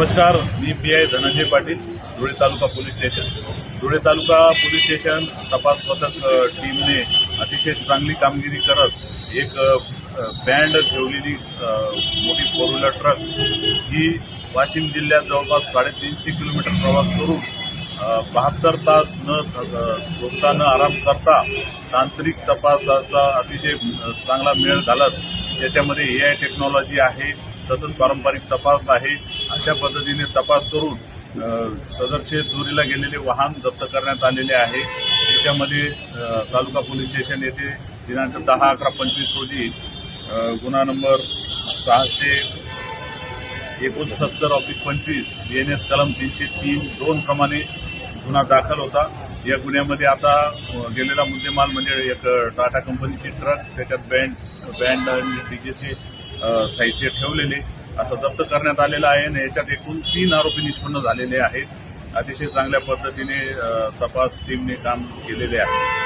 नमस्कार, मी पीआय धनंजय पाटील, धुळे तालुका police station. Dhule तालुका police station तपास पथक टीमने अतिशय चांगली कामगिरी करत एक बँड ठेवलेली मोठी 4 व्हीलर ट्रक ही वाशिम जिल्ह्यात जवळपास 350 किलोमीटर प्रवास करून 72 तास न झोपता न आराम करता तांत्रिक तपासाचा अतिशय चांगला मेळ घालत ज्याच्यामध्ये AI टेक्नॉलॉजी आहे, तसंच पारंपरिक तपास आहे, अशा पद्धतीने तपास करून सदरचे चोरीला गेलेले वाहन जप्त करण्यात आलेले आहे. त्याच्यामध्ये तालुका पोलीस स्टेशन येथे दिनांक 10/11/25 रोजी गुन्हा नंबर 669/25 BNS कलम 303(2) प्रमाणे गुन्हा दाखल होता. या गुन्ह्यामध्ये आता गेलेला मुद्देमाल म्हणजे एक टाटा कंपनीची ट्रक, त्याच्यात बँड आणि डीजेचे साहित्य ठेवलेले असं जप्त करण्यात आलेलं आहे आणि याच्यात एकूण 3 आरोपी निष्पन्न झालेले आहेत. अतिशय चांगल्या पद्धतीने तपास टीमने काम केलेले आहे.